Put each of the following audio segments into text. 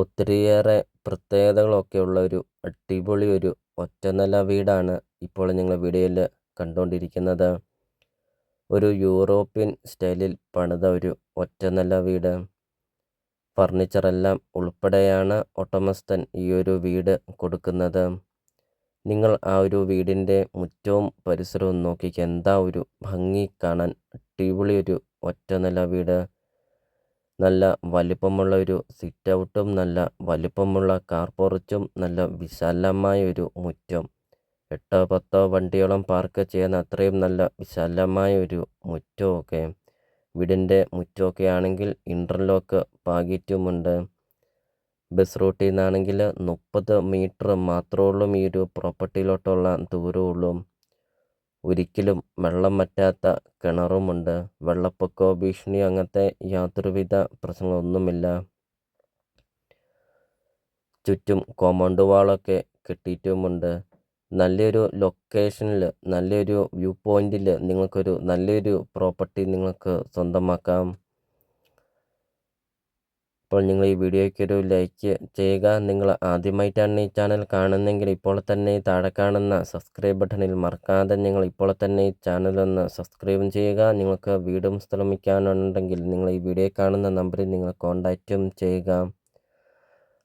ഒത്തിരിയേറെ പ്രത്യേകതകളൊക്കെയുള്ള ഒരു അടിപൊളി ഒരു ഒറ്റനില വീടാണ് ഇപ്പോൾ നിങ്ങൾ വീഡിയോയിൽ കണ്ടുകൊണ്ടിരിക്കുന്നത്. ഒരു യൂറോപ്യൻ സ്റ്റൈലിൽ പണിത ഒരു ഒറ്റനില വീട്. ഫർണിച്ചറെല്ലാം ഉൾപ്പെടെയാണ് ഉടമസ്ഥൻ ഈ ഒരു വീട് കൊടുക്കുന്നത്. നിങ്ങൾ ആ ഒരു വീടിൻ്റെ മുറ്റവും പരിസരവും നോക്കിക്കുക, എന്താ ഒരു ഭംഗി കാണാൻ. അടിപൊളി ഒരു ഒറ്റനില വീട്. നല്ല വലിപ്പമുള്ള ഒരു സിറ്റ് ഔട്ടും നല്ല വലിപ്പമുള്ള കാർ പോർച്ചും നല്ല വിശാലമായ ഒരു മുറ്റം. 8-10 വണ്ടിയോളം പാർക്ക് ചെയ്യുന്ന അത്രയും നല്ല വിശാലമായ ഒരു മുറ്റമൊക്കെ. വീടിൻ്റെ മുറ്റമൊക്കെ ആണെങ്കിൽ ഇൻ്റർലോക്ക് പാകിയിട്ടുമുണ്ട്. ബസ് റൂട്ടിൽ നിന്നാണെങ്കിൽ 30 മീറ്റർ മാത്രമുള്ളൂ ഈ ഒരു പ്രോപ്പർട്ടിയിലോട്ടുള്ള ദൂരമുള്ളൂ. ഒരിക്കലും വെള്ളം വറ്റാത്ത കിണറുമുണ്ട്. വെള്ളപ്പൊക്കമോ ഭീഷണിയോ അങ്ങനത്തെ യാതൊരുവിധ പ്രശ്നങ്ങളൊന്നുമില്ല. ചുറ്റും കോമ്പൗണ്ട് വാളൊക്കെ കെട്ടിയിട്ടുമുണ്ട്. നല്ലൊരു ലൊക്കേഷനിൽ, നല്ലൊരു വ്യൂ പോയിന്റിൽ നിങ്ങൾക്കൊരു നല്ലൊരു പ്രോപ്പർട്ടി നിങ്ങൾക്ക് സ്വന്തമാക്കാം. അപ്പോൾ നിങ്ങൾ ഈ വീഡിയോയ്ക്കൊരു ലൈക്ക് ചെയ്യുക. നിങ്ങൾ ആദ്യമായിട്ടാണ് ഈ ചാനൽ കാണുന്നതെങ്കിൽ ഇപ്പോൾ തന്നെ താഴെ കാണുന്ന സബ്സ്ക്രൈബ് ബട്ടണിൽ മറക്കാതെ നിങ്ങൾ ഇപ്പോൾ തന്നെ ഈ ചാനലൊന്ന് സബ്സ്ക്രൈബും ചെയ്യുക. നിങ്ങൾക്ക് വീടും സ്ഥലം വിൽക്കാനുണ്ടെങ്കിൽ നിങ്ങൾ ഈ വീഡിയോ കാണുന്ന നമ്പറിൽ നിങ്ങൾ കോൺടാക്റ്റും ചെയ്യുക.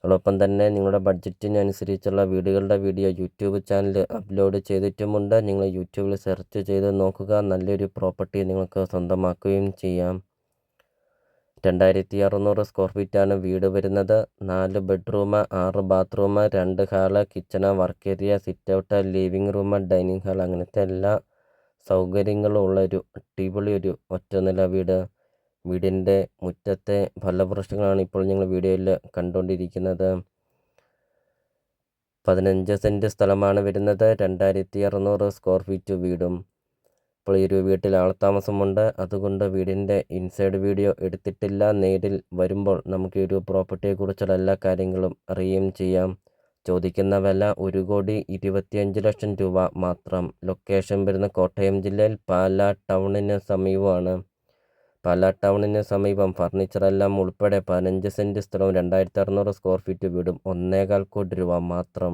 അതോടൊപ്പം തന്നെ നിങ്ങളുടെ ബഡ്ജറ്റിനനുസരിച്ചുള്ള വീടുകളുടെ വീഡിയോ യൂട്യൂബ് ചാനൽ അപ്ലോഡ് ചെയ്തിട്ടുമുണ്ട്. നിങ്ങൾ യൂട്യൂബിൽ സെർച്ച് ചെയ്ത് നോക്കുക. നല്ലൊരു പ്രോപ്പർട്ടി നിങ്ങൾക്ക് സ്വന്തമാക്കുകയും ചെയ്യാം. 2600 സ്ക്വയർ ഫീറ്റാണ് വീട് വരുന്നത്. 4 bedroom, 6 bathroom, 2 hall, kitchen, work area, sit out, living room, dining hall, അങ്ങനത്തെ എല്ലാ സൗകര്യങ്ങളും ഉള്ളൊരു അടിപൊളി ഒരു ഒറ്റനില വീട്. വീടിൻ്റെ മുറ്റത്തെ ഫലവൃക്ഷങ്ങളാണ് ഇപ്പോൾ ഞങ്ങൾ വീഡിയോയിൽ കണ്ടുകൊണ്ടിരിക്കുന്നത്. 15 സെൻറ്റ് സ്ഥലമാണ് വരുന്നത്. 2600 സ്ക്വയർ ഫീറ്റ് വീടും. ഇപ്പോൾ ഈ ഒരു വീട്ടിൽ ആൾത്താമസമുണ്ട്. അതുകൊണ്ട് വീടിൻ്റെ ഇൻസൈഡ് വീഡിയോ എടുത്തിട്ടില്ല. നേരിൽ വരുമ്പോൾ നമുക്ക് ഈ ഒരു പ്രോപ്പർട്ടിയെക്കുറിച്ചുള്ള എല്ലാ കാര്യങ്ങളും അറിയുകയും ചെയ്യാം. ചോദിക്കുന്ന വില 1,25,00,000 രൂപ മാത്രം. ലൊക്കേഷൻ വരുന്ന കോട്ടയം ജില്ലയിൽ പാലാ ടൗണിന് സമീപമാണ്. പാലാ ടൗണിന് സമീപം ഫർണിച്ചറെല്ലാം ഉൾപ്പെടെ 15 സെൻറ്റ് സ്ഥലവും 2600 സ്ക്വയർ ഫീറ്റ് വീടും 1,25 കോടി രൂപ മാത്രം.